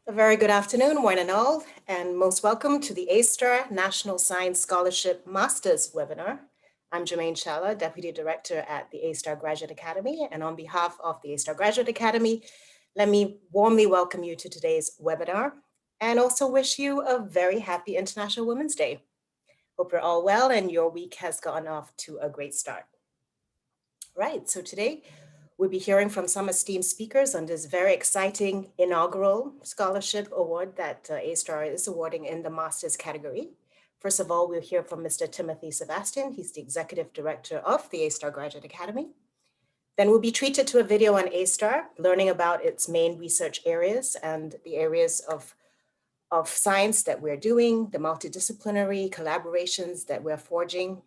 A very good afternoon, one and all, and most welcome to the A-STAR National Science Scholarship Masters webinar. I'm Jermaine Challa, Deputy Director at the A-STAR Graduate Academy, and on behalf of the A-STAR Graduate Academy, let me warmly welcome you to today's webinar and also wish you a very happy International Women's Day. Hope you're all well and your week has gone off to a great start. Right, so today we'll be hearing from some esteemed speakers on this very exciting inaugural scholarship award that A-STAR is awarding in the master's category. First of all, we'll hear from Mr. Timothy Sebastian. He's the Executive Director of the A-STAR Graduate Academy. Then we'll be treated to a video on A-STAR, learning about its main research areas and the areas of science that we're doing, the multidisciplinary collaborations that we're forging.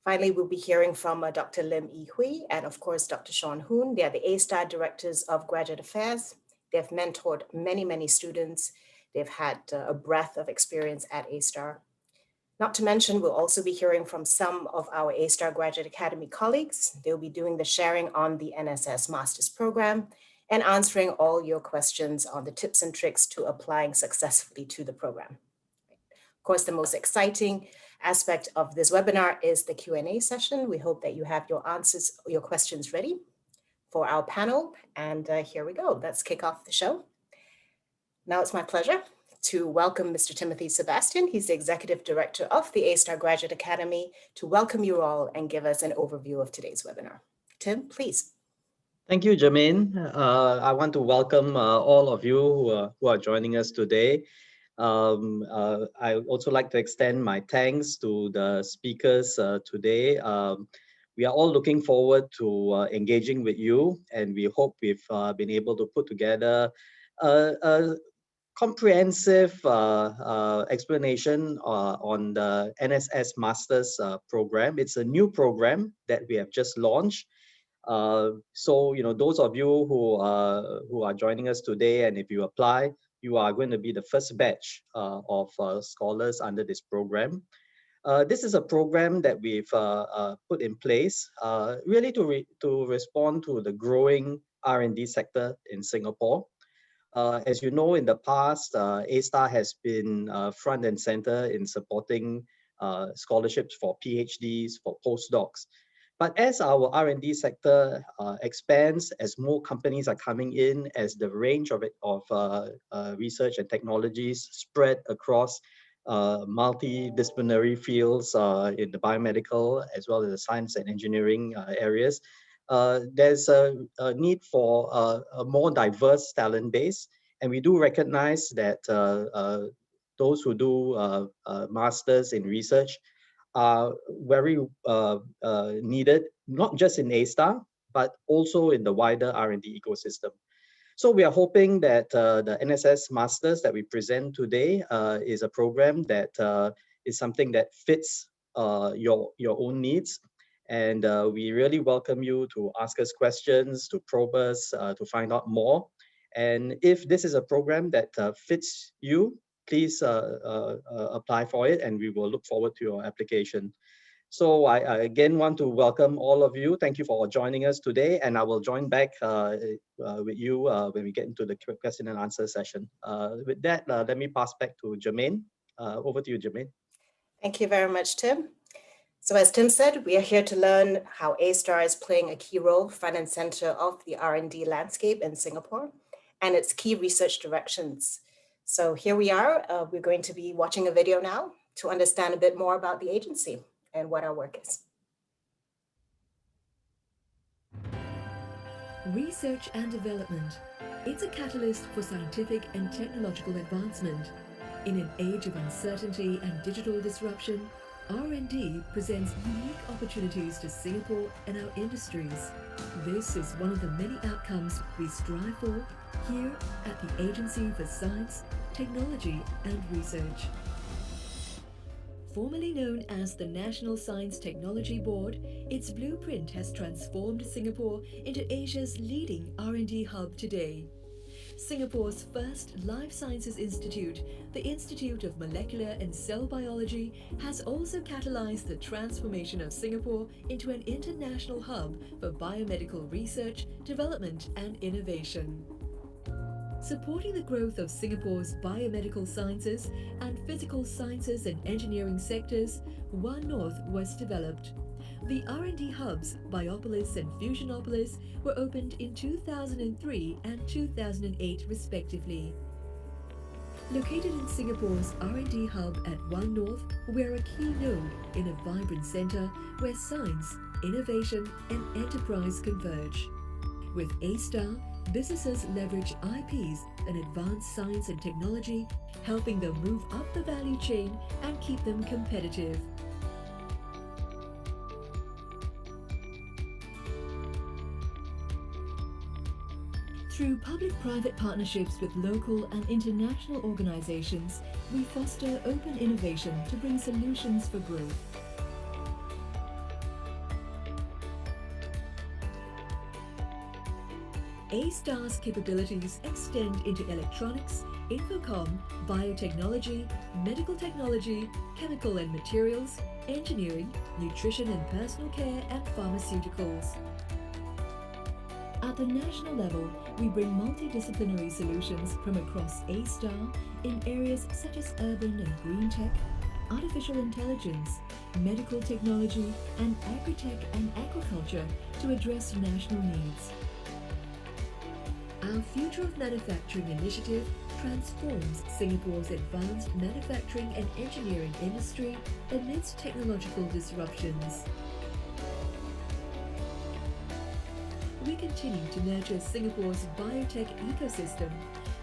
Finally, we'll be hearing from Dr. Lim Yi Hui and of course, Dr. Sean Hoon. They are the A-STAR Directors of Graduate Affairs. They've mentored many students. They've had a breadth of experience at A-STAR. Not to mention, we'll also be hearing from some of our A-STAR Graduate Academy colleagues. They'll be doing the sharing on the NSS Master's Program and answering all your questions on the tips and tricks to applying successfully to the program. Of course, the most exciting aspect of this webinar is the Q&A session. We hope that you have your answers, your questions ready for our panel. And here we go. Let's kick off the show. Now it's my pleasure to welcome Mr. Timothy Sebastian. He's the Executive Director of the A-STAR Graduate Academy, to welcome you all and give us an overview of today's webinar. Tim, please. Thank you, Jermaine. I want to welcome all of you who are joining us today. I also like to extend my thanks to the speakers today. We are all looking forward to engaging with you, and we hope we've been able to put together a comprehensive explanation on the NSS Masters program. It's a new program that we have just launched. So, those of you who are joining us today, and if you apply, you are going to be the first batch of scholars under this program. This is a program that we've put in place really to respond to the growing R&D sector in Singapore. As you know, in the past, A-STAR has been front and center in supporting scholarships for PhDs, for postdocs. But as our R&D sector expands, as more companies are coming in, as the range of research and technologies spread across multidisciplinary fields in the biomedical as well as the science and engineering areas, there's a need for a more diverse talent base. And we do recognize that those who do masters in research are very needed, not just in A-STAR, but also in the wider R&D ecosystem. So we are hoping that the NSS Masters that we present today is a program that is something that fits your own needs. And we really welcome you to ask us questions, to probe us, to find out more. And if this is a program that fits you, please apply for it, and we will look forward to your application. So I again want to welcome all of you. Thank you for joining us today, and I will join back with you when we get into the question and answer session. With that, let me pass back to Jermaine. Over to you, Jermaine. Thank you very much, Tim. So as Tim said, we are here to learn how A-STAR is playing a key role front and center of the R&D landscape in Singapore and its key research directions. So here we are. We're going to be watching a video now to understand a bit more about the agency and what our work is. Research and development. It's a catalyst for scientific and technological advancement. In an age of uncertainty and digital disruption, R&D presents unique opportunities to Singapore and our industries. This is one of the many outcomes we strive for here at the Agency for Science, Technology and Research. Formerly known as the National Science Technology Board, its blueprint has transformed Singapore into Asia's leading R&D hub today. Singapore's first life sciences institute, the Institute of Molecular and Cell Biology, has also catalyzed the transformation of Singapore into an international hub for biomedical research, development and innovation. supporting the growth of Singapore's biomedical sciences and physical sciences and engineering sectors, One North was developed. The R&D hubs, Biopolis and Fusionopolis, were opened in 2003 and 2008 respectively. Located in Singapore's R&D hub at One North, we're a key node in a vibrant centre where science, innovation and enterprise converge. With A-Star, businesses leverage IPs and advanced science and technology, helping them move up the value chain and keep them competitive. Through public-private partnerships with local and international organizations, we foster open innovation to bring solutions for growth. A-Star's capabilities extend into electronics, infocom, biotechnology, medical technology, chemical and materials, engineering, nutrition and personal care, and pharmaceuticals. At the national level, we bring multidisciplinary solutions from across A-Star in areas such as urban and green tech, artificial intelligence, medical technology, and agritech and aquaculture to address national needs. Our Future of Manufacturing initiative transforms Singapore's advanced manufacturing and engineering industry amidst technological disruptions. We continue to nurture Singapore's biotech ecosystem,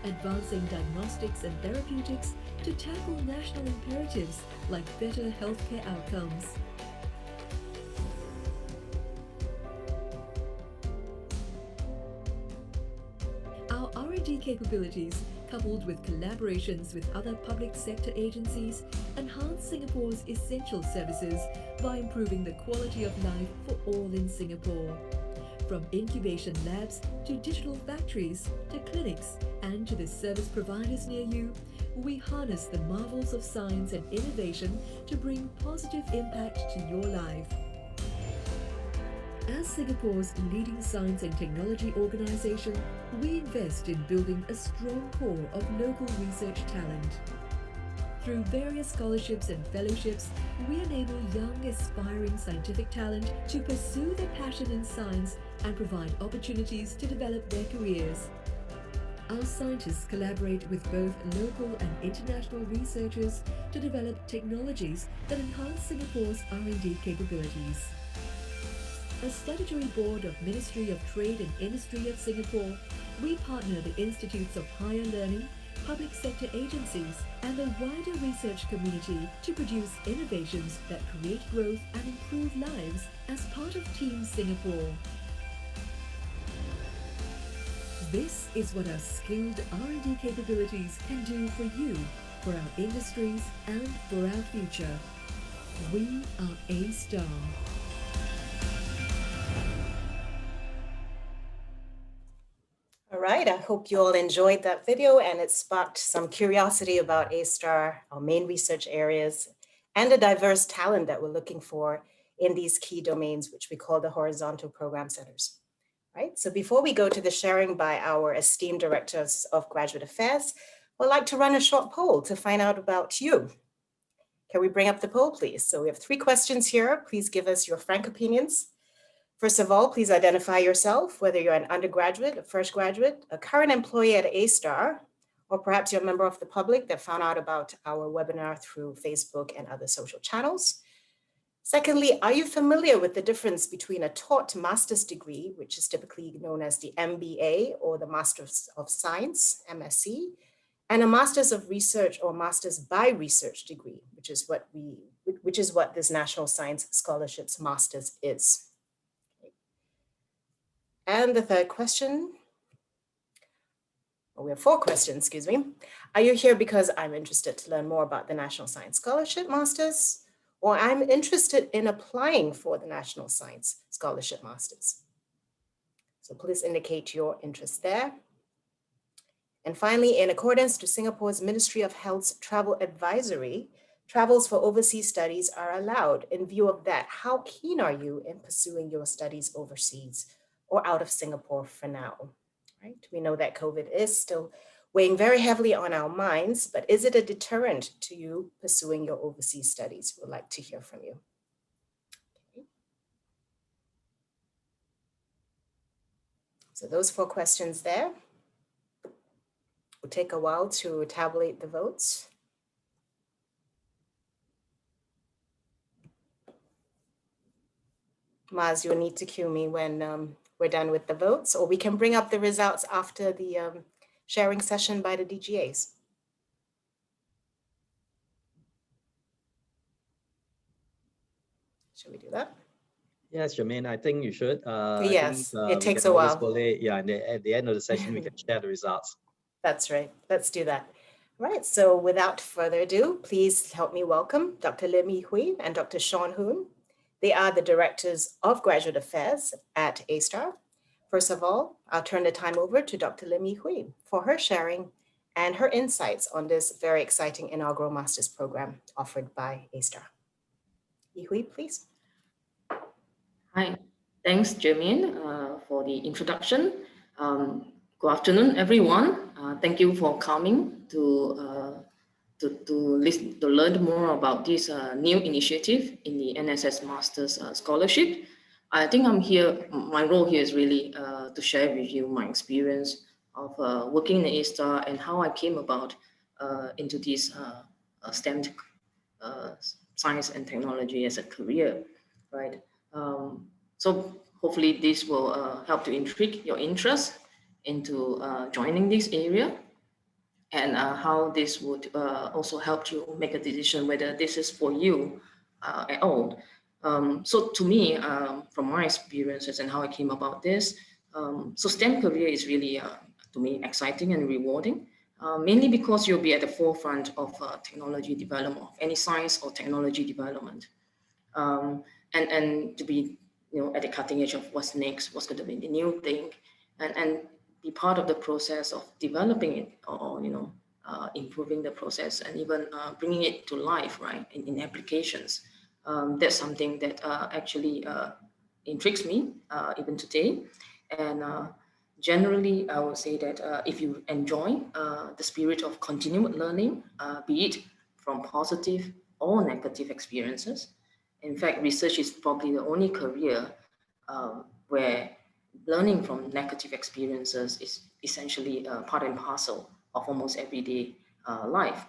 advancing diagnostics and therapeutics to tackle national imperatives like better healthcare outcomes. Our R&D capabilities, coupled with collaborations with other public sector agencies, enhance Singapore's essential services by improving the quality of life for all in Singapore. From incubation labs to digital factories to clinics and to the service providers near you, we harness the marvels of science and innovation to bring positive impact to your life. As Singapore's leading science and technology organisation, we invest in building a strong core of local research talent. Through various scholarships and fellowships, we enable young, aspiring scientific talent to pursue their passion in science and provide opportunities to develop their careers. Our scientists collaborate with both local and international researchers to develop technologies that enhance Singapore's R&D capabilities. As statutory board of Ministry of Trade and Industry of Singapore, we partner the institutes of higher learning, public sector agencies and the wider research community to produce innovations that create growth and improve lives as part of Team Singapore. This is what our skilled R&D capabilities can do for you, for our industries and for our future. We are A-Star. All right, I hope you all enjoyed that video and it sparked some curiosity about A-Star, our main research areas, and the diverse talent that we're looking for in these key domains, which we call the horizontal program centers. Right, so before we go to the sharing by our esteemed directors of graduate affairs, I'd like to run a short poll to find out about you. Can we bring up the poll, please? So we have 3 questions here. Please give us your frank opinions. First of all, please identify yourself, whether you're an undergraduate, a fresh graduate, a current employee at A-Star, or perhaps you're a member of the public that found out about our webinar through Facebook and other social channels. Secondly, are you familiar with the difference between a taught master's degree, which is typically known as the MBA or the Master's of Science, MSc, and a Master's of Research or Master's by Research degree, which is what this National Science Scholarships Masters is. And the third question, we have 4 questions, excuse me. Are you here because I'm interested to learn more about the National Science Scholarship Masters, or I'm interested in applying for the National Science Scholarship Masters? So please indicate your interest there. And finally, in accordance to Singapore's Ministry of Health's travel advisory, travels for overseas studies are allowed. In view of that, how keen are you in pursuing your studies overseas or out of Singapore for now? Right? We know that COVID is still weighing very heavily on our minds, but is it a deterrent to you pursuing your overseas studies? We'd like to hear from you. Okay. So those 4 questions there. Will take a while to tabulate the votes. Maz, you'll need to cue me when we're done with the votes, or we can bring up the results after the sharing session by the DGAs. Should we do that? Yes, Jermaine, I think you should. Yes, it we takes can a always while. collate, yeah, and at the end of the session, we can share the results. That's right. Let's do that. Right. So without further ado, please help me welcome Dr. Lim Yi Hui and Dr. Sean Hoon. They are the Directors of Graduate Affairs at A-STAR. First of all, I'll turn the time over to Dr. Lim Yi Hui for her sharing and her insights on this very exciting inaugural master's program offered by A-STAR. Yi Hui, please. Hi, thanks, Jermaine, for the introduction. Good afternoon, everyone. Thank you for coming to listen, to learn more about this new initiative in the NSS Masters Scholarship. I think I'm here. My role here is really to share with you my experience of working in the A-STAR and how I came about into this STEM science and technology as a career, right? So hopefully this will help to intrigue your interest into joining this area, and how this would also help you make a decision whether this is for you at all. So to me, from my experiences and how I came about this, so STEM career is really, to me, exciting and rewarding, mainly because you'll be at the forefront of technology development, of any science or technology development. And to be, at the cutting edge of what's next, what's going to be the new thing, and be part of the process of developing it, or improving the process, and even bringing it to life, right, in applications. That's something that actually intrigues me even today. And generally, I would say that if you enjoy the spirit of continued learning, be it from positive or negative experiences. In fact, research is probably the only career where learning from negative experiences is essentially part and parcel of almost everyday life.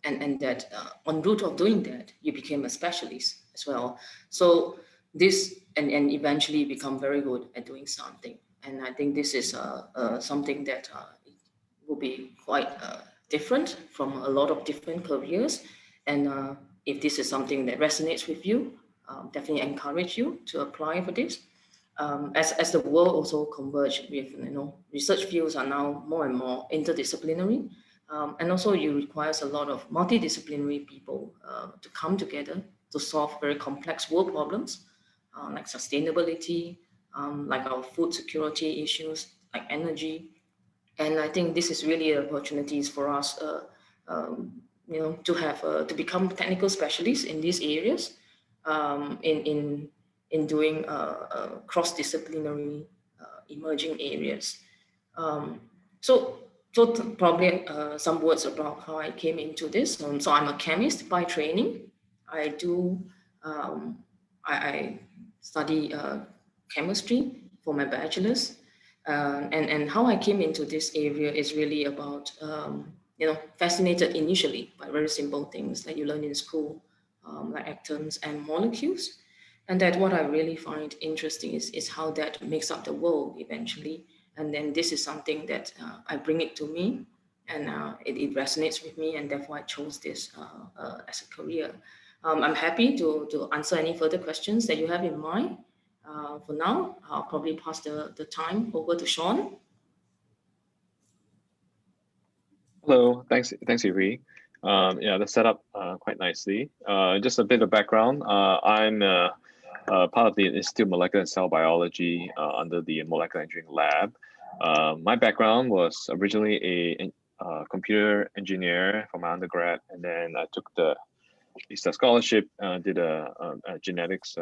And that en route of doing that, you became a specialist as well. So this, and eventually become very good at doing something. And I think this is something that will be quite different from a lot of different careers. And if this is something that resonates with you, definitely encourage you to apply for this. As the world also converge with, research fields are now more and more interdisciplinary, and also it requires a lot of multidisciplinary people to come together to solve very complex world problems, like sustainability, like our food security issues, like energy. And I think this is really opportunities for us, to have to become technical specialists in these areas, in doing cross-disciplinary emerging areas. So probably some words about how I came into this. So I'm a chemist by training. I study chemistry for my bachelor's. And how I came into this area is really about, fascinated initially by very simple things that you learn in school, like atoms and molecules. And that what I really find interesting is how that makes up the world eventually. And then this is something that I bring it to me, and it resonates with me, and therefore I chose this as a career. I'm happy to answer any further questions that you have in mind. For now, I'll probably pass the time over to Sean. Hello, thanks, Yuri. Yeah, that's set up quite nicely. Just a bit of background. I'm part of the Institute of Molecular and Cell Biology under the Molecular Engineering Lab. My background was originally a computer engineer for my undergrad, and then I took the A-STAR scholarship, did a genetics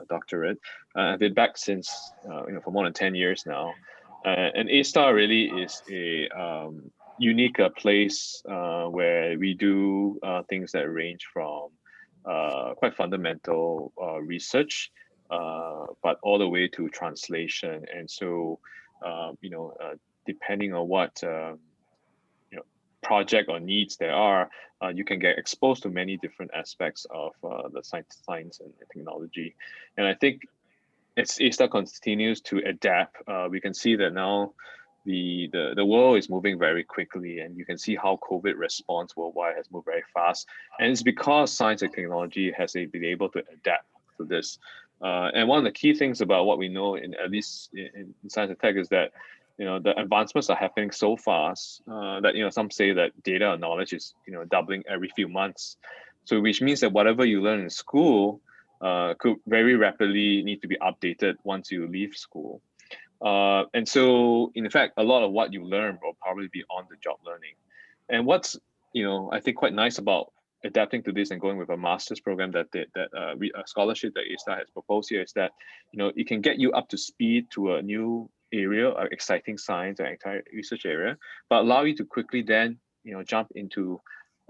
doctorate. I've been back since for more than 10 years now. And A-STAR really is unique place where we do things that range from quite fundamental research, but all the way to translation. And so, depending on what project or needs there are, you can get exposed to many different aspects of the science and technology. And I think as A-STAR continues to adapt, we can see that now the world is moving very quickly, and you can see how COVID response worldwide has moved very fast. And it's because science and technology has been able to adapt to this. And one of the key things about what we know, at least in science and tech, is that the advancements are happening so fast that some say that data and knowledge is doubling every few months. So which means that whatever you learn in school could very rapidly need to be updated once you leave school. And so, in fact, a lot of what you learn will probably be on-the-job learning. And what's, I think quite nice about adapting to this and going with a master's program that a scholarship that A-STAR has proposed here is that, it can get you up to speed to a new area, an exciting science or entire research area, but allow you to quickly then, jump into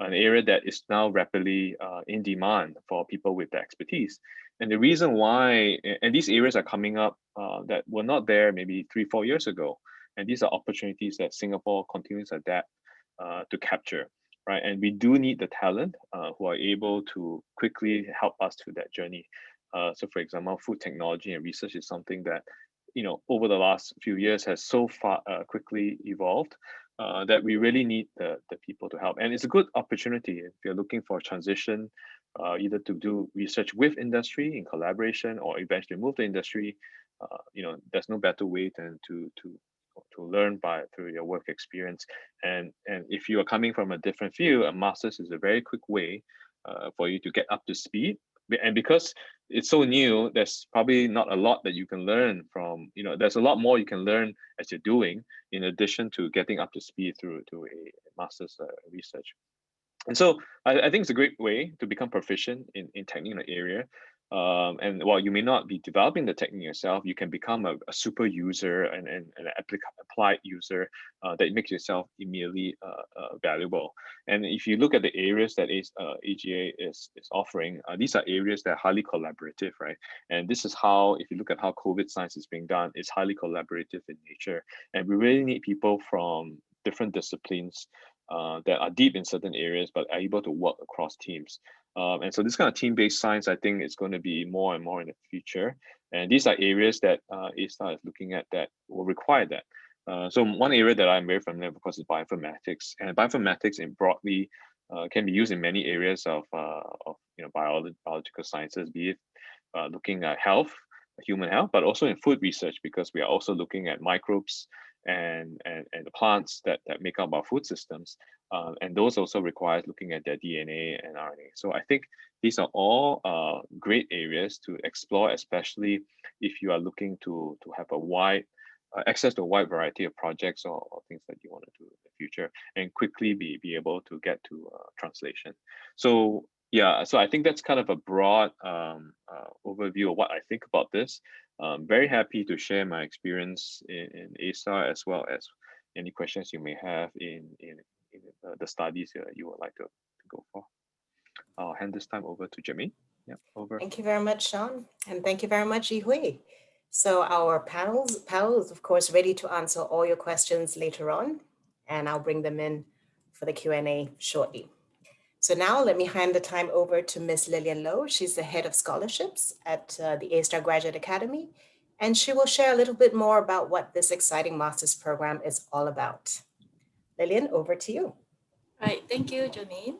an area that is now rapidly in demand for people with the expertise. And the reason why, and these areas are coming up that were not there maybe 3-4 years ago. And these are opportunities that Singapore continues to adapt to capture, right? And we do need the talent who are able to quickly help us through that journey. So for example, food technology and research is something that, over the last few years has so far quickly evolved that we really need the people to help. And it's a good opportunity if you're looking for a transition, either to do research with industry in collaboration or eventually move to industry. There's no better way than to learn through your work experience. And if you are coming from a different field, a master's is a very quick way for you to get up to speed. And because it's so new, there's probably not a lot that you can learn from, there's a lot more you can learn as you're doing, in addition to getting up to speed through to a master's research. And so I think it's a great way to become proficient in technique in the area. And while you may not be developing the technique yourself, you can become a super user and an applied user that makes yourself immediately valuable. And if you look at the areas that AGA is offering, these are areas that are highly collaborative, right? And this is how, if you look at how COVID science is being done, it's highly collaborative in nature. And we really need people from different disciplines that are deep in certain areas, but are able to work across teams. And so this kind of team-based science, I think, is going to be more and more in the future. And these are areas that A-STAR is looking at that will require that. So one area that I'm very familiar with, of course, is bioinformatics. And bioinformatics broadly can be used in many areas of biological sciences, be it looking at health, human health, but also in food research, because we are also looking at microbes and the plants that make up our food systems. And those also require looking at their DNA and RNA. So I think these are all great areas to explore, especially if you are looking to have a wide access to a wide variety of projects or things that you want to do in the future, and quickly be able to get to translation. So yeah, so I think that's kind of a broad overview of what I think about this. Very happy to share my experience in A-STAR, as well as any questions you may have in the studies you would like to go for. I'll hand this time over to Jermaine. Yeah, over. Thank you very much, Sean. And thank you very much, Yihui. So our panel is, of course, ready to answer all your questions later on, and I'll bring them in for the Q&A shortly. So now let me hand the time over to Ms. Lillian Lowe. She's the head of scholarships at the A-STAR Graduate Academy, and she will share a little bit more about what this exciting master's program is all about. Lillian, over to you. Right, thank you, Jermaine.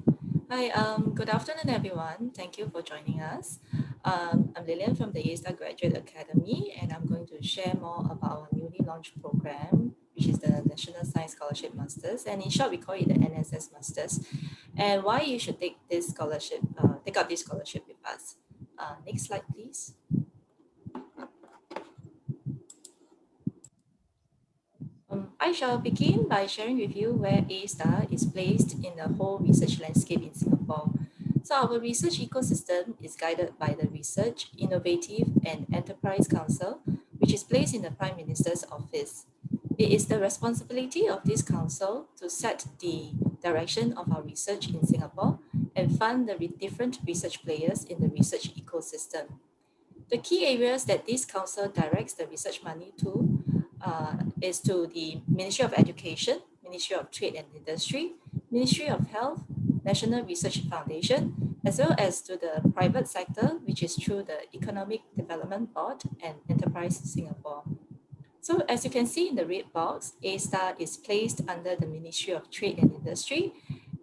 Hi, good afternoon, everyone. Thank you for joining us. I'm Lillian from the A-STAR Graduate Academy, and I'm going to share more about our newly launched program, which is the National Science Scholarship Masters, and in short, we call it the NSS Masters, and why you should take this scholarship, take out this scholarship with us. Next slide, please. I shall begin by sharing with you where A-STAR is placed in the whole research landscape in Singapore. So our research ecosystem is guided by the Research, Innovative and Enterprise Council, which is placed in the Prime Minister's office. It is the responsibility of this council to set the direction of our research in Singapore and fund the different research players in the research ecosystem. The key areas that this council directs the research money to is to the Ministry of Education, Ministry of Trade and Industry, Ministry of Health, National Research Foundation, as well as to the private sector, which is through the Economic Development Board and Enterprise Singapore. So as you can see in the red box, A-STAR is placed under the Ministry of Trade and Industry.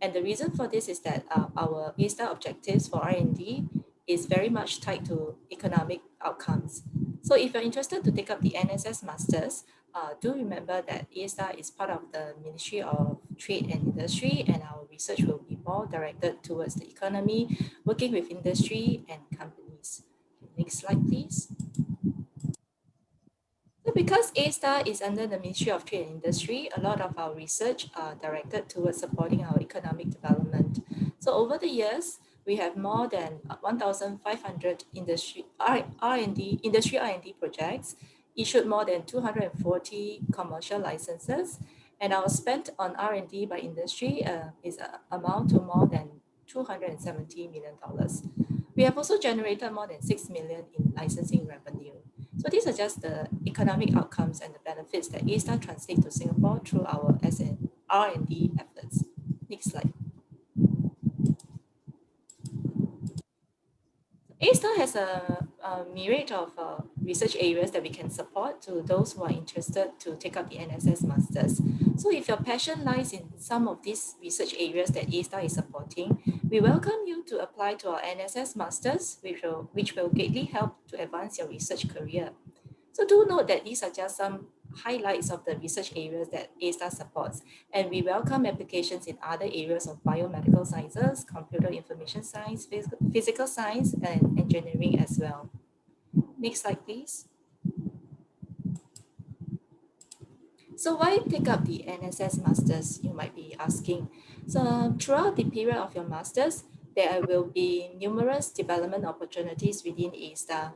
And the reason for this is that our A-STAR objectives for R&D is very much tied to economic outcomes. So if you're interested to take up the NSS Masters, do remember that A-STAR is part of the Ministry of Trade and Industry, and our research will be more directed towards the economy, working with industry and companies. Next slide, please. So because A-STAR is under the Ministry of Trade and Industry, a lot of our research are directed towards supporting our economic development. So over the years, we have more than 1,500 industry R&D projects, issued more than 240 commercial licenses, and our spent on R&D by industry is amount to more than $270 million. We have also generated more than 6 million in licensing revenue. So these are just the economic outcomes and the benefits that A-STAR translate to Singapore through our R&D efforts. Next slide. A-STAR has a myriad of research areas that we can support to those who are interested to take up the NSS Masters. So if your passion lies in some of these research areas that A-STAR is supporting, we welcome you to apply to our NSS Masters, which will greatly help to advance your research career. So do note that these are just some highlights of the research areas that A-STAR supports, and we welcome applications in other areas of biomedical sciences, computer information science, physical science, and engineering as well. Next slide, please. So why take up the NSS Masters, you might be asking. So throughout the period of your Masters, there will be numerous development opportunities within A-STAR.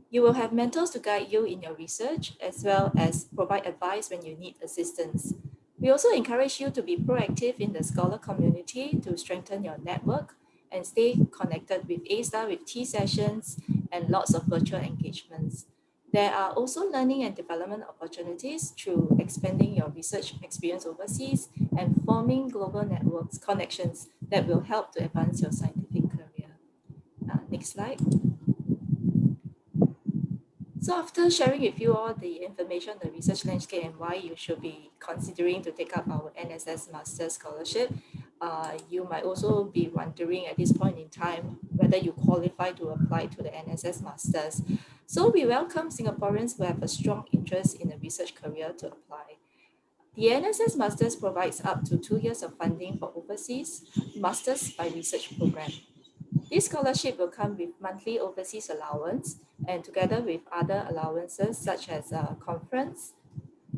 You will have mentors to guide you in your research, as well as provide advice when you need assistance. We also encourage you to be proactive in the scholar community to strengthen your network and stay connected with A-STAR with tea sessions and lots of virtual engagements. There are also learning and development opportunities through expanding your research experience overseas and forming global networks connections that will help to advance your scientific career. Next slide. So after sharing with you all the information on the research landscape and why you should be considering to take up our NSS Master Scholarship, you might also be wondering at this point in time whether you qualify to apply to the NSS Masters. So we welcome Singaporeans who have a strong interest in a research career to apply. The NSS Masters provides up to 2 years of funding for overseas Masters by Research program. This scholarship will come with monthly overseas allowance and together with other allowances such as a conference.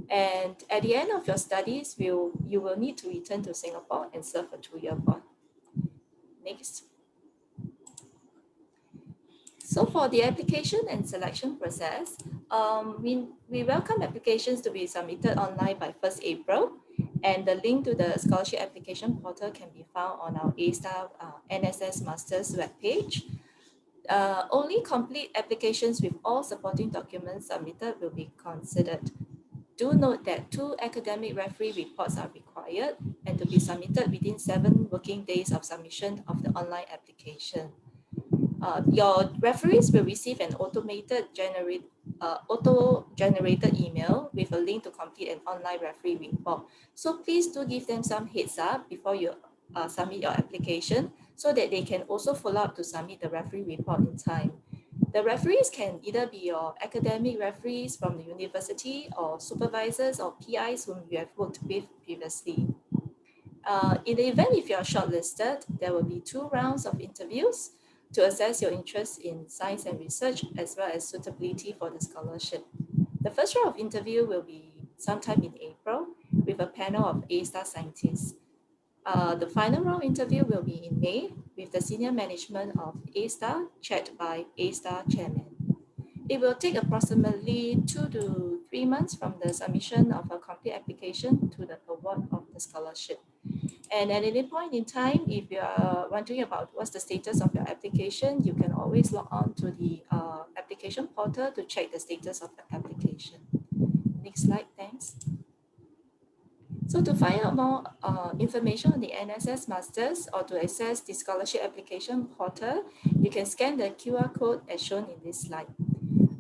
And at the end of your studies, you will need to return to Singapore and serve a 2-year bond. Next. So for the application and selection process, we welcome applications to be submitted online by 1st April. And the link to the scholarship application portal can be found on our A-STAR NSS Masters webpage. Only complete applications with all supporting documents submitted will be considered. Do note that 2 academic referee reports are required and to be submitted within 7 working days of submission of the online application. Your referees will receive an auto-generated email with a link to complete an online referee report. So please do give them some heads up before you submit your application so that they can also follow up to submit the referee report in time. The referees can either be your academic referees from the university or supervisors or PIs whom you have worked with previously. In the event if you are shortlisted, there will be 2 rounds of interviews to assess your interest in science and research as well as suitability for the scholarship. The first round of interview will be sometime in April with a panel of A-STAR scientists. The final round interview will be in May with the senior management of A-STAR chaired by A-STAR chairman. It will take approximately 2 to 3 months from the submission of a complete application to the award of the scholarship. And at any point in time, if you are wondering about what's the status of your application, you can always log on to the application portal to check the status of the application. Next slide, thanks. So to find out more information on the NSS Masters or to access the scholarship application portal, you can scan the QR code as shown in this slide.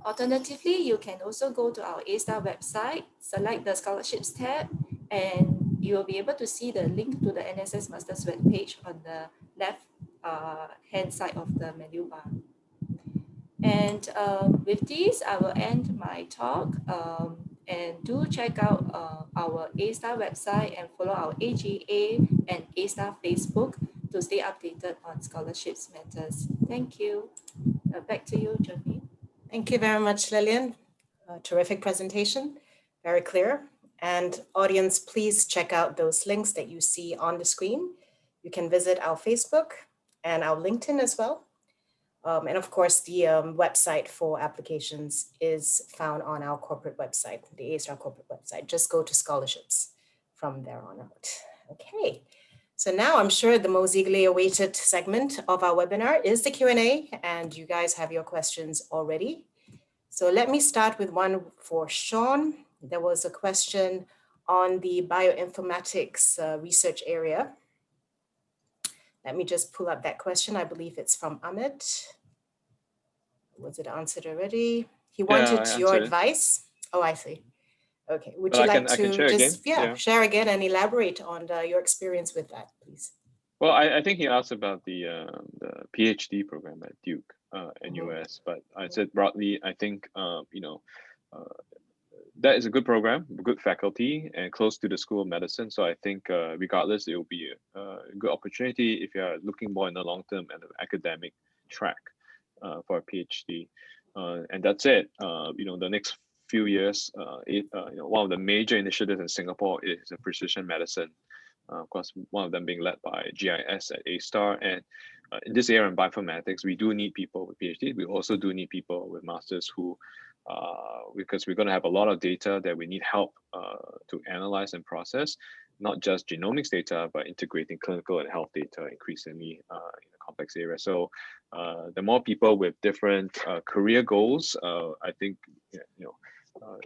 Alternatively, you can also go to our A-Star website, select the scholarships tab, and you will be able to see the link to the NSS Masters webpage on the left hand side of the menu bar. And with this, I will end my talk. And do check out our A-Star website and follow our AGA and A-Star Facebook to stay updated on scholarships matters. Thank you. Back to you, Jermaine. Thank you very much, Lillian. Terrific presentation, very clear. And audience, please check out those links that you see on the screen. You can visit our Facebook and our LinkedIn as well. And of course, the website for applications is found on our corporate website, the A-Star corporate website. Just go to scholarships from there on out. Okay, so now I'm sure the most eagerly awaited segment of our webinar is the Q&A, and you guys have your questions already. So let me start with one for Sean. There was a question on the bioinformatics research area. Let me just pull up that question. I believe it's from Amit. Was it answered already? He wanted your advice. Oh, I see. Okay. Would you like to just share again and elaborate on your experience with that, please? Well, I think he asked about the PhD program at Duke and US, but I said broadly, I think that is a good program, good faculty, and close to the School of Medicine. So I think regardless, it will be a good opportunity if you are looking more in the long term and the academic track for a PhD. And that's it. The next few years, one of the major initiatives in Singapore is precision medicine. Of course, one of them being led by GIS at A-Star. And in this area in bioinformatics, we do need people with PhD. We also do need people with masters who, because we're going to have a lot of data that we need help to analyze and process, not just genomics data, but integrating clinical and health data increasingly in a complex area. So the more people with different career goals, I think,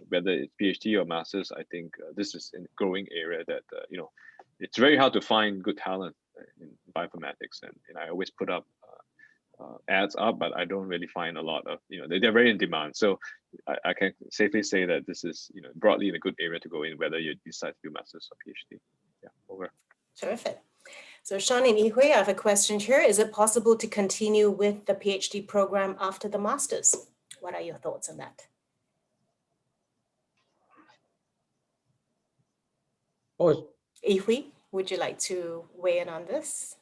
whether it's PhD or masters, I think this is a growing area that, it's very hard to find good talent in bioinformatics. And I always put up ads up, but I don't really find a lot of, they're very in demand. So I can safely say that this is, broadly in a good area to go in, whether you decide to do masters or PhD. Yeah, over. Terrific. So Sean and Yihui, I have a question here. Is it possible to continue with the PhD program after the masters? What are your thoughts on that? Oh, Yihui, would you like to weigh in on this?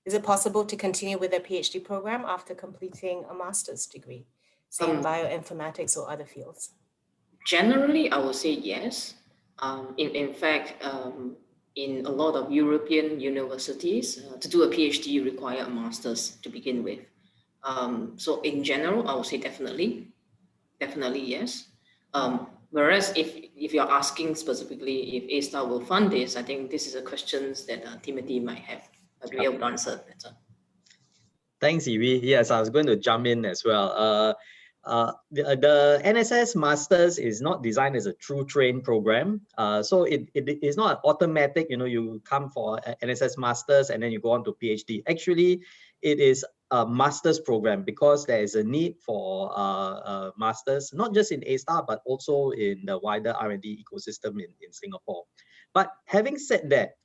Is it possible to continue with a PhD program after completing a master's degree, say in bioinformatics or other fields? Generally, I would say yes. In fact, in a lot of European universities, to do a PhD, you require a master's to begin with. So in general, I would say definitely yes. Whereas if you're asking specifically if A-Star will fund this, I think this is a question that Timothy might have be able to answer better. Thanks, Iwi. Yes, I was going to jump in as well. The NSS Masters is not designed as a true train program. So it is not automatic, you come for NSS Masters and then you go on to PhD. Actually, it is a master's program because there is a need for masters, not just in A-Star, but also in the wider R&D ecosystem in Singapore. But having said that,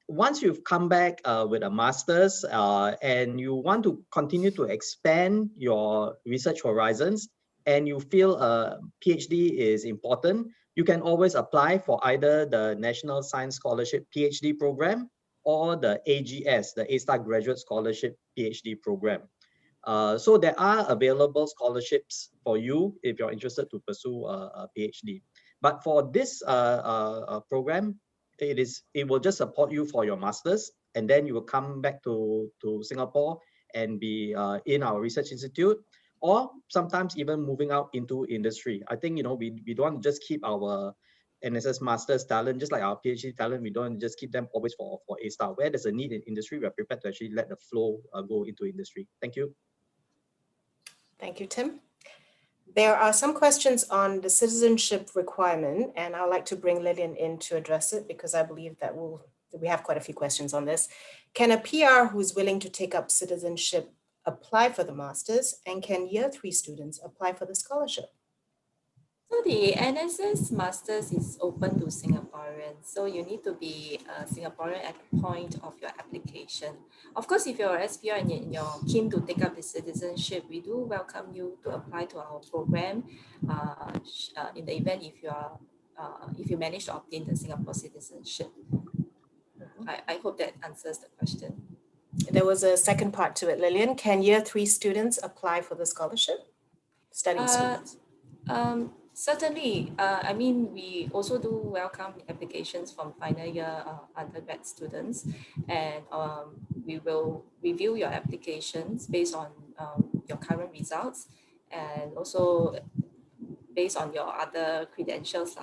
once you've come back with a master's and you want to continue to expand your research horizons and you feel a PhD is important, you can always apply for either the National Science Scholarship PhD program or the AGS, the A-Star Graduate Scholarship PhD program. So there are available scholarships for you if you're interested to pursue a PhD. But for this program, it will just support you for your master's, and then you will come back to Singapore and be in our research institute, or sometimes even moving out into industry. I think, we don't want to just keep our NSS master's talent, just like our PhD talent, we don't just keep them always for A-star. Where there's a need in industry, we're prepared to actually let the flow go into industry. Thank you. Thank you, Tim. There are some questions on the citizenship requirement, and I'd like to bring Lillian in to address it because I believe that we have quite a few questions on this. Can a PR who's willing to take up citizenship apply for the master's, and can year 3 students apply for the scholarship? So the NSS Masters is open to Singaporeans. So you need to be a Singaporean at the point of your application. Of course, if you're SPR and you're keen to take up the citizenship, we do welcome you to apply to our program in the event if you manage to obtain the Singapore citizenship. I hope that answers the question. There was a second part to it, Lillian. Can year 3 students apply for the scholarship? Studying students. Certainly. I mean, we also do welcome applications from final year undergrad students, and we will review your applications based on your current results and also based on your other credentials.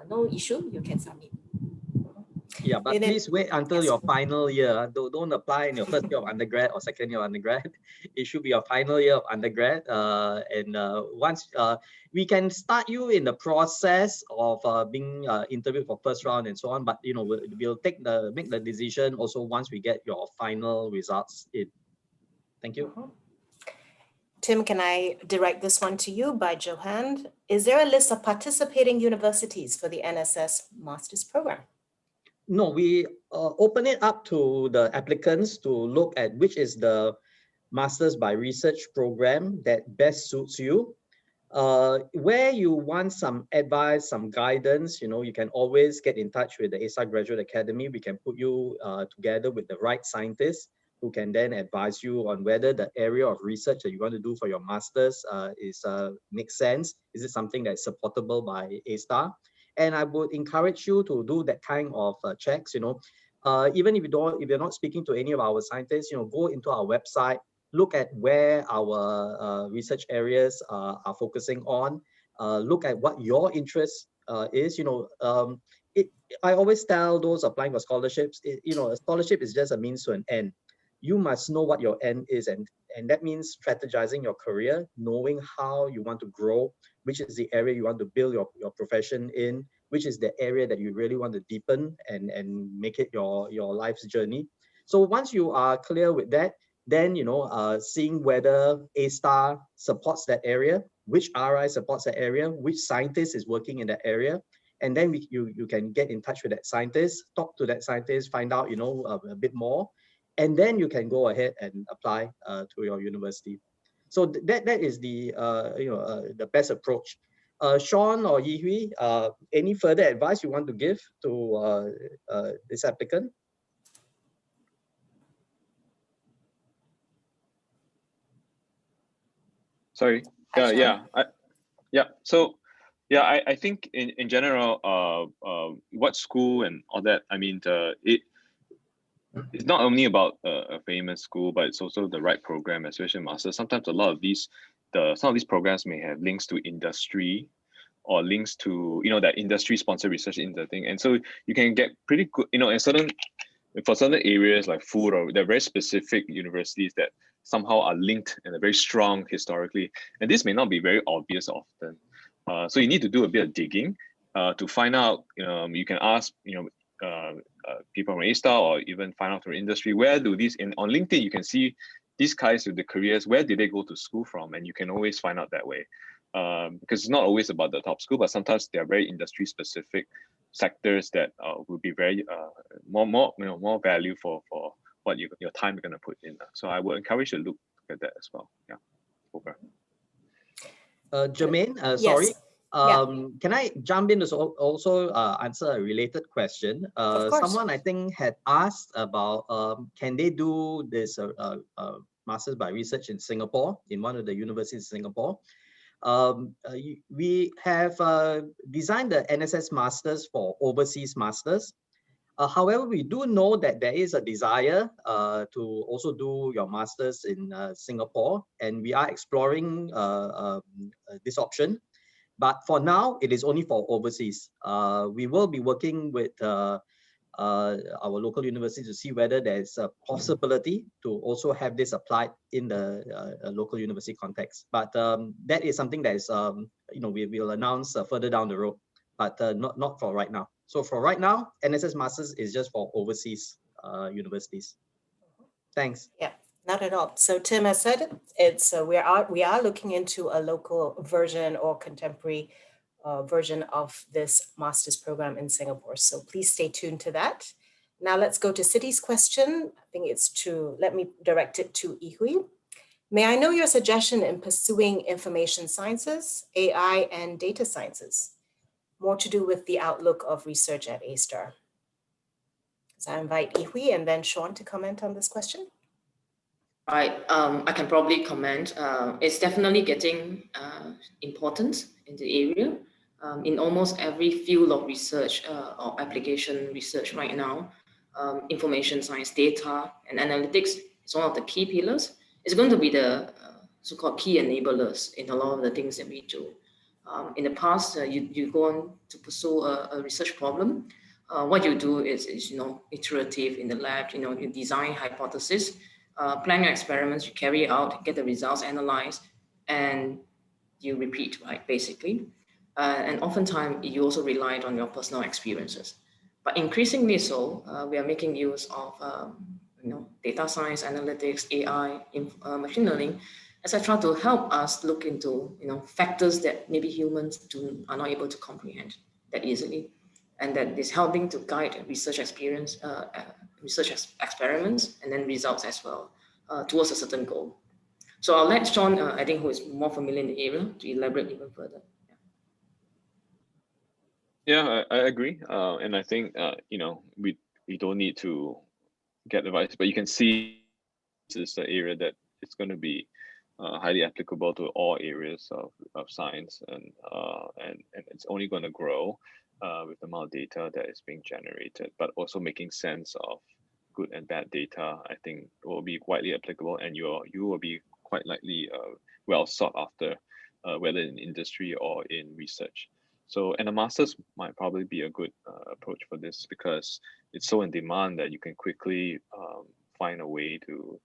No issue, you can submit. Yeah, but please wait until your final year. Don't apply in your first year of undergrad or second year of undergrad. It should be your final year of undergrad. Once we can start you in the process of being interviewed for first round and so on, but we'll make the decision also once we get your final results in. Thank you. Tim, can I direct this one to you by Johan? Is there a list of participating universities for the NSS Master's Program? No, we open it up to the applicants to look at which is the Masters by Research program that best suits you. Where you want some advice, some guidance, you can always get in touch with the A-Star Graduate Academy. We can put you together with the right scientists who can then advise you on whether the area of research that you want to do for your Masters makes sense. Is it something that's supportable by A-Star? And I would encourage you to do that kind of checks. Even if you're not speaking to any of our scientists, go into our website, look at where our research areas are focusing on, look at what your interest is. I always tell those applying for scholarships, a scholarship is just a means to an end. You must know what your end is, and that means strategizing your career, knowing how you want to grow, which is the area you want to build your profession in, which is the area that you really want to deepen and make it your life's journey. So once you are clear with that, then seeing whether A-Star supports that area, which RI supports that area, which scientist is working in that area, and then you can get in touch with that scientist, talk to that scientist, find out a bit more, and then you can go ahead and apply to your university. So that is the best approach. Sean or Yi Hui, any further advice you want to give to this applicant? Sorry. So I think in general, what school and all that. I mean, it's not only about a famous school, but it's also the right program, especially masters. Sometimes a lot of some of these programs may have links to industry or links to that industry sponsored research in the thing, and so you can get pretty good for certain areas like food, or they're very specific universities that somehow are linked and are very strong historically, and this may not be very obvious often. So you need to do a bit of digging to find out. You can ask people from A-Star, or even find out from industry, where do these on LinkedIn you can see these guys with the careers, where did they go to school from, and you can always find out that way. Because it's not always about the top school, but sometimes they are very industry specific sectors that will be very more value for what your time you're going to put in. So I would encourage you to look at that as well. Yeah. Over. Jermaine, Yes. sorry. Can I jump in to also answer a related question? Someone I think had asked about can they do this Masters by Research in Singapore, in one of the universities in Singapore. We have designed the NSS Masters for overseas masters. However, we do know that there is a desire to also do your master's in Singapore, and we are exploring this option. But for now, it is only for overseas. We will be working with our local university to see whether there's a possibility to also have this applied in the local university context. But that is something that is, we will announce further down the road, but not for right now. So for right now, NSS Masters is just for overseas universities. Thanks. Yeah, not at all. So Tim has said it's we are looking into a local version or contemporary version of this master's program in Singapore. So please stay tuned to that. Now let's go to Citi's question. I think let me direct it to Yihui. May I know your suggestion in pursuing information sciences, AI, and data sciences? More to do with the outlook of research at A-STAR. So I invite Yihui and then Sean to comment on this question. Right, I can probably comment. It's definitely getting important in the area. In almost every field of research or application research right now, information science, data, and analytics is one of the key pillars. It's going to be the so-called key enablers in a lot of the things that we do. In the past, you go on to pursue a research problem. What you do is iterative in the lab. You design hypothesis, plan your experiments, you carry out, get the results analyzed, and you repeat, right? Basically, and oftentimes you also rely on your personal experiences. But increasingly so, we are making use of data science, analytics, AI, machine learning, etc., to help us look into factors that maybe humans are not able to comprehend that easily, and that is helping to guide research experience, research experiments, and then results as well towards a certain goal. So I'll let Sean, I think, who is more familiar in the area, to elaborate even further. Yeah, I agree, and I think we don't need to get advice, but you can see this is the area that it's going to be highly applicable to all areas of science, and it's only going to grow with the amount of data that is being generated, but also making sense of good and bad data. I think will be widely applicable, and you will be quite likely well sought after, whether in industry or in research. So, and a master's might probably be a good approach for this, because it's so in demand that you can quickly find a way to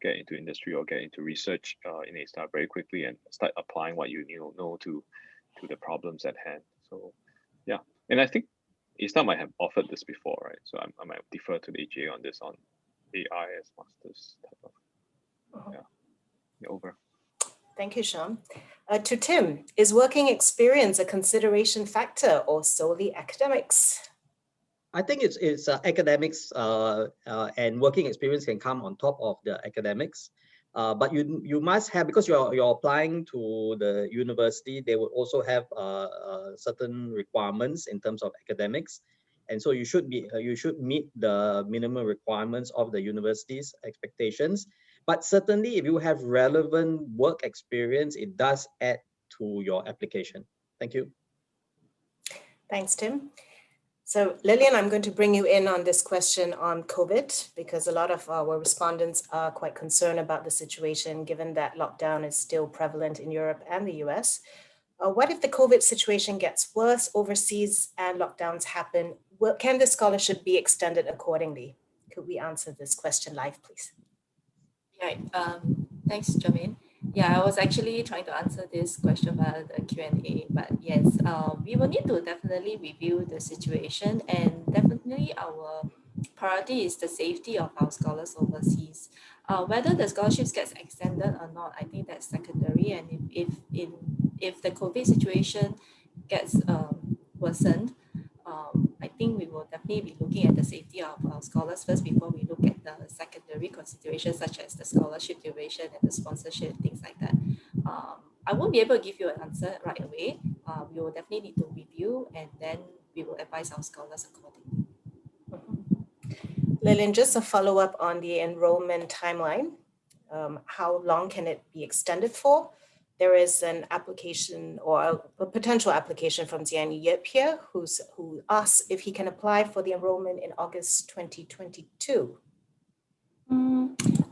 get into industry or get into research in A-STAR very quickly and start applying what you know to the problems at hand. So yeah, and I think A-STAR might have offered this before, right? So I might defer to the AGA on this, on AI as master's type of, over. Thank you, Sean. To Tim, is working experience a consideration factor or solely academics? I think it's academics and working experience can come on top of the academics. But you must have, because you're applying to the university, they will also have certain requirements in terms of academics, and so you should meet the minimum requirements of the university's expectations. But certainly, if you have relevant work experience, it does add to your application. Thank you. Thanks, Tim. So Lillian, I'm going to bring you in on this question on COVID, because a lot of our respondents are quite concerned about the situation, given that lockdown is still prevalent in Europe and the US. What if the COVID situation gets worse overseas and lockdowns happen? Can the scholarship be extended accordingly? Could we answer this question live, please? Right. Thanks, Jermaine. Yeah, I was actually trying to answer this question via the Q&A, but yes, we will need to definitely review the situation, and definitely our priority is the safety of our scholars overseas. Whether the scholarships gets extended or not, I think that's secondary, and if the COVID situation gets worsened, I think we will definitely be looking at the safety of our scholars first before we look at the secondary considerations such as the scholarship duration and the sponsorship, things like that. I won't be able to give you an answer right away. We will definitely need to review, and then we will advise our scholars accordingly. Lillian, just a follow-up on the enrollment timeline. How long can it be extended for? there is an application or a potential application from Jian Yip here, who asks if he can apply for the enrollment in August 2022.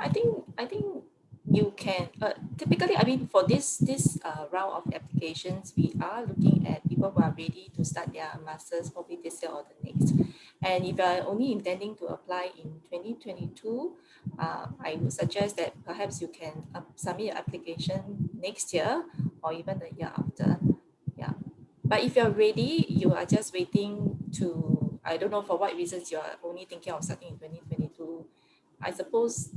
I think you can typically, I mean, for this round of applications, we are looking at people who are ready to start their masters probably this year or the next. And if you are only intending to apply in 2022, I would suggest that perhaps you can submit your application next year or even the year after. Yeah. But if you're ready, you are just waiting to, I don't know for what reasons you are only thinking of starting in 2022, I suppose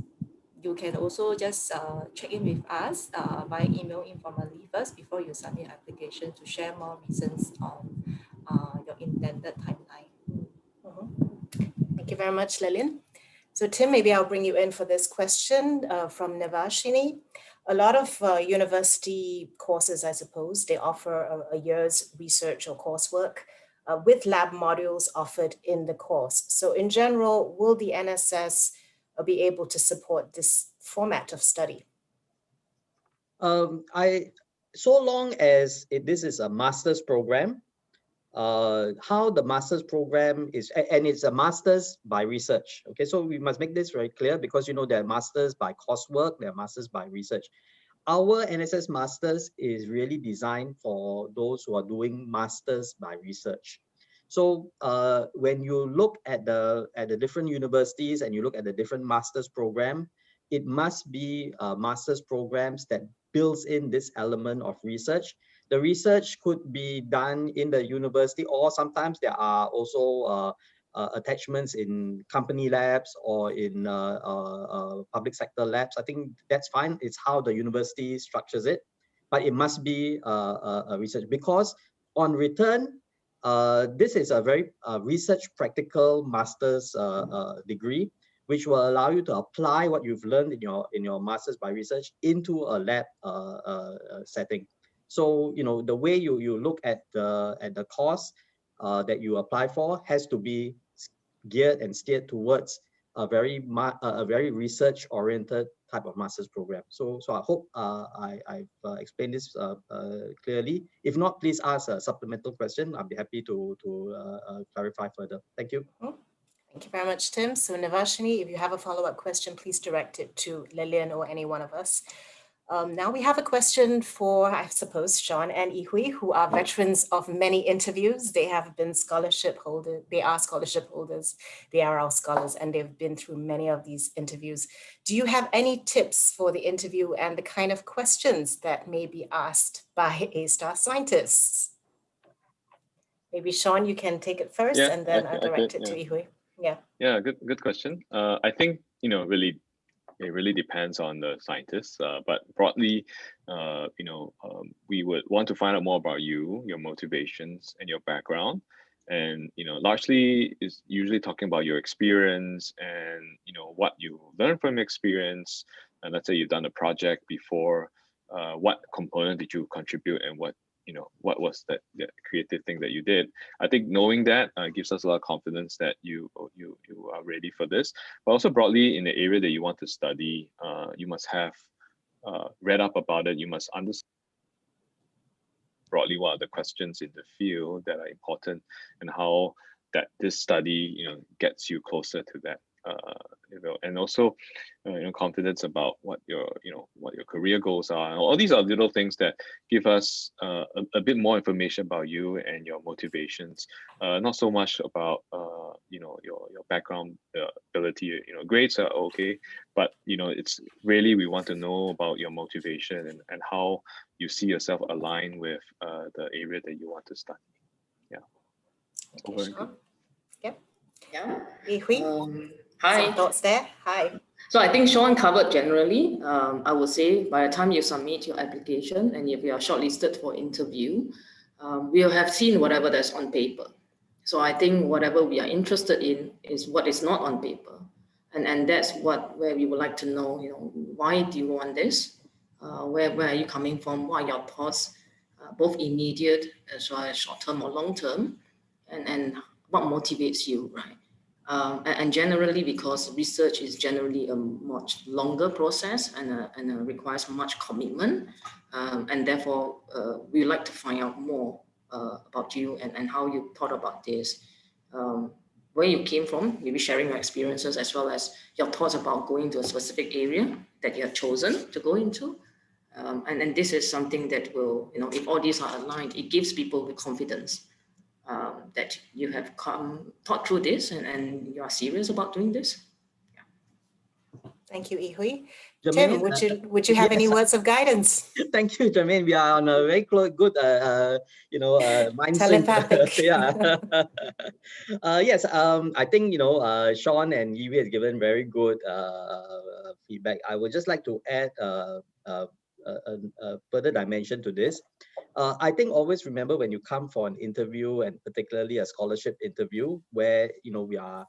you can also just check in with us via email informally first before you submit your application to share more reasons on your intended timeline. Thank you very much, Lillian. So Tim, maybe I'll bring you in for this question from Navashini. A lot of university courses, I suppose, they offer a year's research or coursework with lab modules offered in the course. So in general, will the NSS be able to support this format of study? So long as this is a master's program, how the master's program is, and it's a master's by research. Okay, so we must make this very clear, because there are masters by coursework, there are masters by research. Our NSS masters is really designed for those who are doing masters by research. So when you look at the different universities and you look at the different master's program, it must be master's programs that builds in this element of research. The research could be done in the university, or sometimes there are also attachments in company labs or in public sector labs. I think that's fine. It's how the university structures it, but it must be a research, because on return, this is a very research practical master's degree, which will allow you to apply what you've learned in your master's by research into a lab setting. So the way you look at the course that you apply for has to be geared and steered towards a very research oriented type of master's program. So I hope I've explained this clearly. If not, please ask a supplemental question. I'll be happy to clarify further. Thank you. Thank you very much, Tim. So Navashini, if you have a follow-up question, please direct it to Lillian or any one of us. Now we have a question for, I suppose, Sean and Yihui, who are veterans of many interviews. They have been scholarship holders, they are scholarship holders, they are our scholars, and they've been through many of these interviews. Do you have any tips for the interview and the kind of questions that may be asked by A-star scientists? Maybe Sean, you can take it first, and then I'll direct it to Yihui. Yeah, good question. I think really it really depends on the scientists, but broadly, we would want to find out more about you, your motivations, and your background, and largely is usually talking about your experience and what you learned from experience. And let's say you've done a project before, what component did you contribute, and what was that creative thing that you did. I think knowing that gives us a lot of confidence that you are ready for this. But also broadly, in the area that you want to study, you must have read up about it. You must understand broadly what are the questions in the field that are important, and how that this study gets you closer to that. And also confidence about what your career goals are. All these are little things that give us a bit more information about you and your motivations. Not so much about your background ability. Grades are okay, but it's really, we want to know about your motivation and how you see yourself aligned with the area that you want to study. Yeah. Okay, Sean. Yep. Yeah. Yihui. Hi. Some thoughts there? Hi. So I think Sean covered generally. I would say by the time you submit your application and if you are shortlisted for interview, we'll have seen whatever that's on paper. So I think whatever we are interested in is what is not on paper. And that's where we would like to know, why do you want this? Where are you coming from? What are your thoughts, both immediate as well as short-term or long-term? And what motivates you, right? And generally, because research is generally a much longer process and requires much commitment, And therefore, we'd like to find out more about you and how you thought about this, where you came from, maybe sharing your experiences as well as your thoughts about going to a specific area that you have chosen to go into. And this is something that will, if all these are aligned, it gives people the confidence that you have thought through this and you are serious about doing this. Thank you, Ihui. Jermaine, Tim, would you have any words of guidance? Thank you, Jermaine. We are on a very good, mind sync. Telepathic. Yeah. Yes. I think Sean and Yiwi has given very good feedback. I would just like to add a further dimension to this. I think always remember when you come for an interview, and particularly a scholarship interview, where we are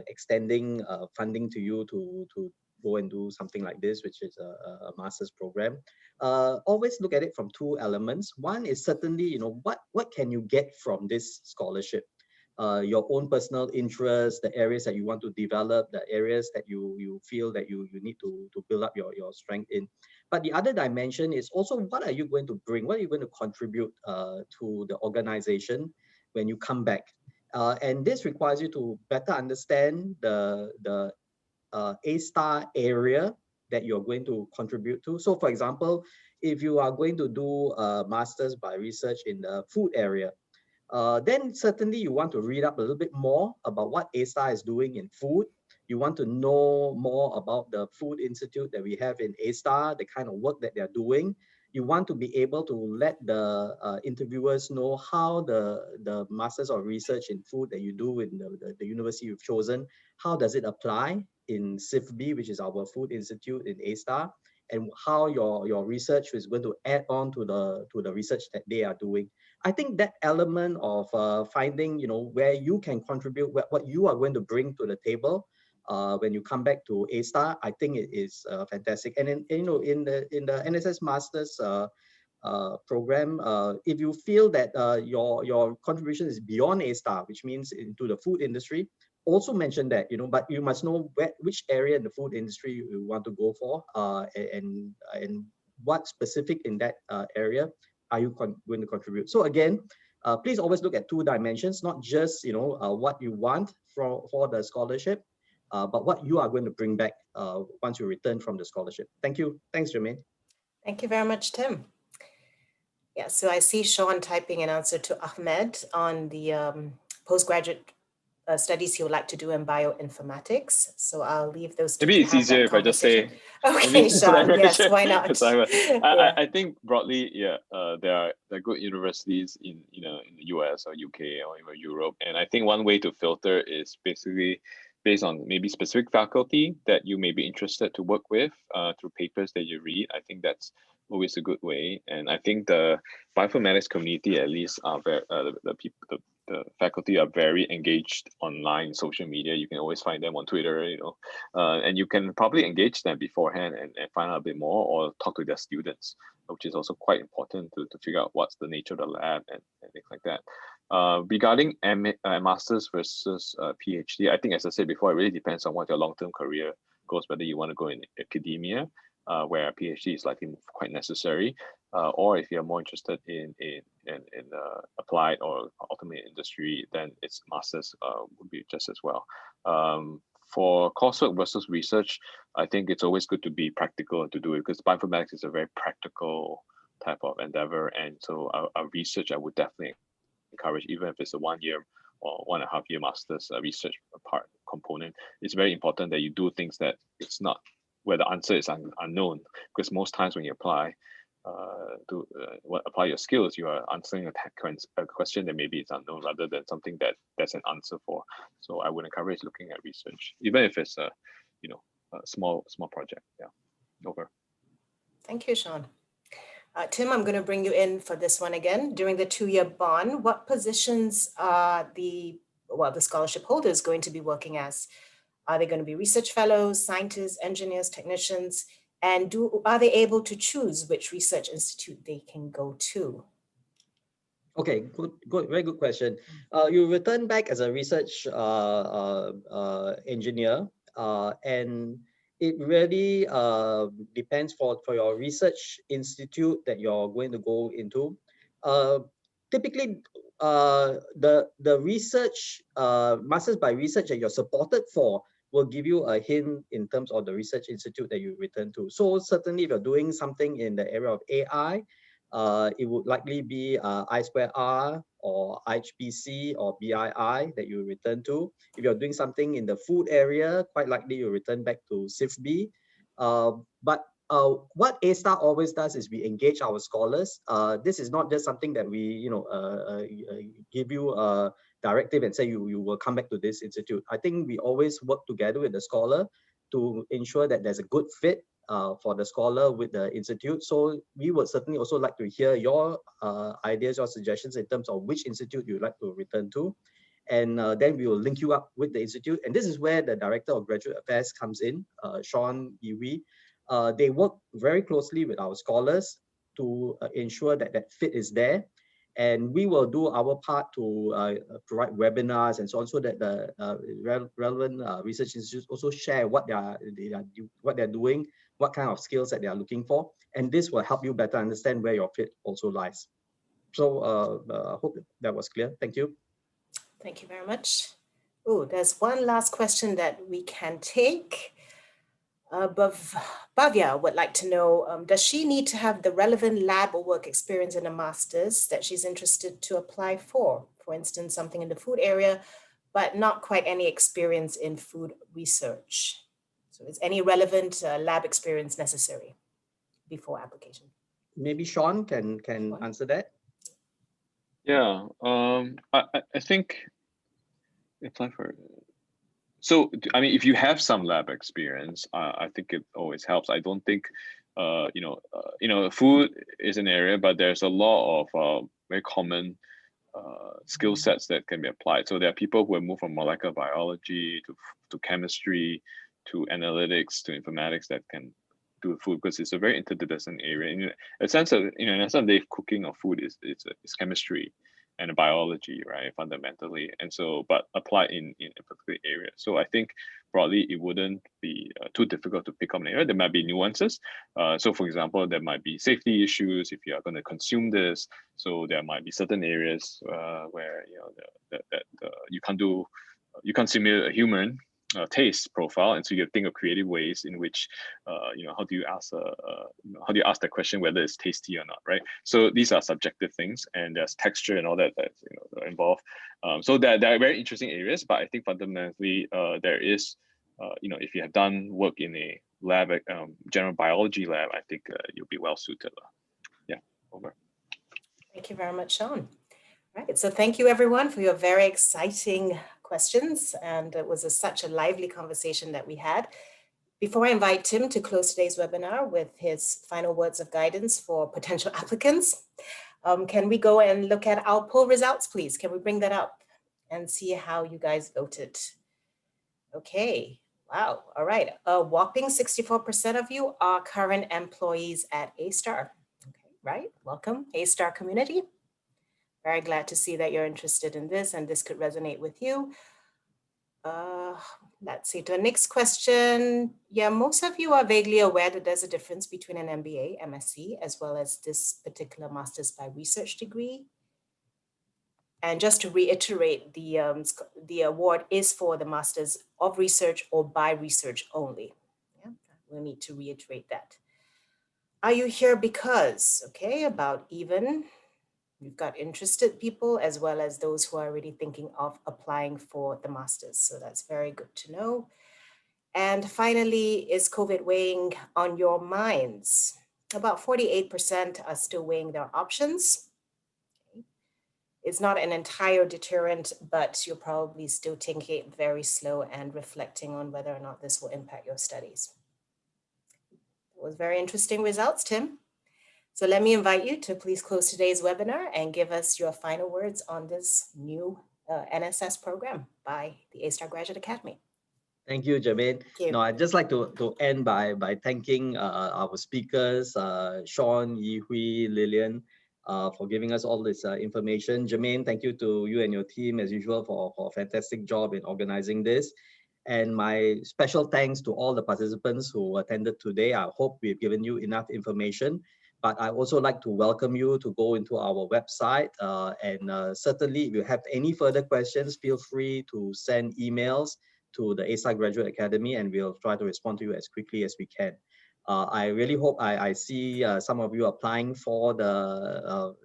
extending funding to you to go and do something like this, which is a master's program. Always look at it from two elements. One is certainly, what can you get from this scholarship? Your own personal interests, the areas that you want to develop, the areas that you feel that you need to build up your strength in. But the other dimension is also, what are you going to bring? What are you going to contribute to the organization when you come back? And this requires you to better understand the A-star area that you're going to contribute to. So for example, if you are going to do a master's by research in the food area, then certainly you want to read up a little bit more about what A-star is doing in food. You want to know more about the Food Institute that we have in A-star, the kind of work that they're doing. You want to be able to let the interviewers know how the Masters of Research in Food that you do in the university you've chosen, how does it apply in CIFB, which is our Food Institute in A-star, and how your research is going to add on to the research that they are doing. I think that element of finding, where you can contribute, what you are going to bring to the table when you come back to A-star, I think it is fantastic. And in the NSS Masters program, if you feel that your contribution is beyond A-star, which means into the food industry, also mention that, but you must know which area in the food industry you want to go for, and what specific in that area are you going to contribute. So again, please always look at two dimensions, not just what you want for the scholarship, but what you are going to bring back once you return from the scholarship. Thank you. Thanks, Jermaine. Thank you very much, Tim. Yeah, so I see Sean typing an answer to Ahmed on the postgraduate studies he would like to do in bioinformatics. So I'll leave those two. Maybe it's easier if I just say. Okay, Sean. Yes, why not? I think broadly, yeah, there are good universities in the US or UK or even Europe, and I think one way to filter is basically based on maybe specific faculty that you may be interested to work with through papers that you read. I think that's always a good way, and I think the bioinformatics community at least are very the faculty are very engaged online, social media. You can always find them on Twitter, and you can probably engage them beforehand and find out a bit more, or talk to their students, which is also quite important to figure out what's the nature of the lab and things like that. Regarding master's versus PhD, I think, as I said before, it really depends on what your long-term career goes, whether you want to go in academia, where a PhD is likely quite necessary, or if you're more interested in applied or ultimate industry, then its masters would be just as well. For coursework versus research, I think it's always good to be practical and to do it, because bioinformatics is a very practical type of endeavor, and so our research I would definitely encourage, even if it's a 1 year or 1.5 year master's research part component. It's very important that you do things that it's not where the answer is unknown, because most times when you apply apply your skills, you are answering a question that maybe is unknown rather than something that there's an answer for. So I would encourage looking at research, even if it's a small project. Yeah, over. Thank you, Sean. Tim, I'm going to bring you in for this one again. During the 2-year bond, what positions are the scholarship holders going to be working as? Are they going to be research fellows, scientists, engineers, technicians? And are they able to choose which research institute they can go to? Okay, good, very good question. You return back as a research engineer, and It really depends for your research institute that you're going to go into. Typically, the research, masters by research that you're supported for will give you a hint in terms of the research institute that you return to. So certainly if you're doing something in the area of AI, it would likely be I2R or IHPC or BII that you return to. If you're doing something in the food area, quite likely you return back to CIFB. But what A-Star always does is we engage our scholars. This is not just something that we, give you a directive and say you will come back to this institute. I think we always work together with the scholar to ensure that there's a good fit for the scholar with the institute. So we would certainly also like to hear your ideas or suggestions in terms of which institute you'd like to return to. And then we will link you up with the institute. And this is where the Director of Graduate Affairs comes in, Sean Iwi. They work very closely with our scholars to ensure that that fit is there. And we will do our part to provide webinars and so on, so that the relevant research institutes also share what they're doing, what kind of skills that they are looking for. And this will help you better understand where your fit also lies. So I hope that was clear. Thank you. Thank you very much. Oh, there's one last question that we can take. Bhavya would like to know, does she need to have the relevant lab or work experience in a master's that she's interested to apply for? For instance, something in the food area, but not quite any experience in food research. So is any relevant lab experience necessary before application? Maybe Sean can answer that. Yeah, I think apply for. So I mean, if you have some lab experience, I think it always helps. I don't think, food is an area, but there's a lot of very common skill sets that can be applied. So there are people who have moved from molecular biology to chemistry, to analytics, to informatics that can do food, because it's a very interdisciplinary area. In a sense of, in a sense of cooking of food is chemistry and biology, right, fundamentally. And so, but applied in a particular area. So I think broadly, it wouldn't be too difficult to pick up an area. There might be nuances. So for example, there might be safety issues if you are going to consume this. So there might be certain areas where, you can't simulate a human taste profile, and so you think of creative ways in which how do you ask the question whether it's tasty or not, right? So these are subjective things, and there's texture and all that that are involved. So there are very interesting areas, but I think fundamentally there is if you have done work in a lab, general biology lab, I think you'll be well suited. Yeah, over. Thank you very much, Sean. Right, so thank you everyone for your very exciting questions, and it was such a lively conversation that we had. Before I invite Tim to close today's webinar with his final words of guidance for potential applicants, can we go and look at our poll results, please? Can we bring that up and see how you guys voted? Okay, wow, all right. A whopping 64% of you are current employees at A-Star. Okay, right, welcome A-Star community. Very glad to see that you're interested in this and this could resonate with you. Let's see, to the next question. Yeah, most of you are vaguely aware that there's a difference between an MBA, MSc, as well as this particular Master's by Research degree. And just to reiterate, the award is for the Masters of Research or by Research only. Yeah, we'll need to reiterate that. Are you here because, okay, about even. We've got interested people as well as those who are already thinking of applying for the Masters. So that's very good to know. And finally, is COVID weighing on your minds? About 48% are still weighing their options. It's not an entire deterrent, but you're probably still taking it very slow and reflecting on whether or not this will impact your studies. It was very interesting results, Tim. So let me invite you to please close today's webinar and give us your final words on this new NSS program by the A-Star Graduate Academy. Thank you, Jermaine. No, I'd just like to end by thanking our speakers, Sean, Yi Hui, Lillian, for giving us all this information. Jermaine, thank you to you and your team as usual for a fantastic job in organizing this. And my special thanks to all the participants who attended today. I hope we've given you enough information. But I also like to welcome you to go into our website. Certainly, if you have any further questions, feel free to send emails to the A-Star Graduate Academy, and we'll try to respond to you as quickly as we can. I really hope I see some of you applying for the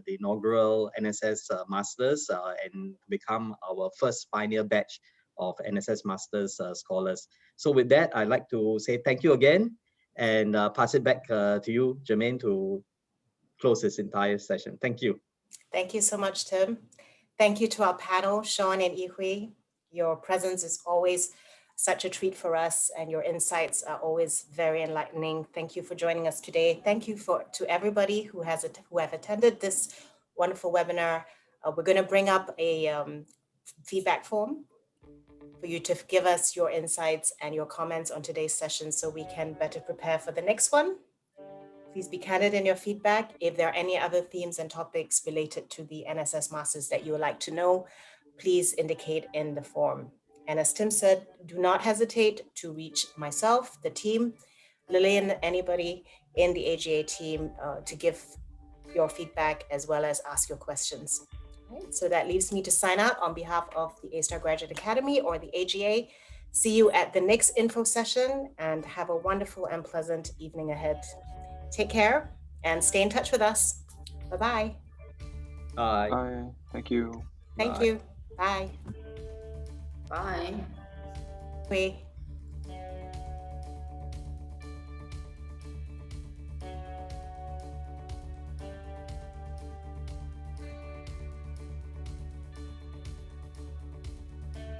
inaugural NSS Masters and become our first pioneer batch of NSS Masters scholars. So with that, I'd like to say thank you again and pass it back to you, Jermaine, to close this entire session. Thank you. Thank you so much, Tim. Thank you to our panel, Sean and Yihui. Your presence is always such a treat for us, and your insights are always very enlightening. Thank you for joining us today. Thank you to everybody who have attended this wonderful webinar. We're going to bring up a feedback form for you to give us your insights and your comments on today's session so we can better prepare for the next one. Please be candid in your feedback. If there are any other themes and topics related to the NSS Masters that you would like to know, please indicate in the form. And as Tim said, do not hesitate to reach myself, the team, Lillian, anybody in the AGA team to give your feedback as well as ask your questions. Right, so that leaves me to sign out on behalf of the A-Star Graduate Academy or the AGA. See you at the next info session and have a wonderful and pleasant evening ahead. Take care and stay in touch with us. Bye-bye. Bye. Bye. Thank you. Thank you. Bye. Bye. Wait.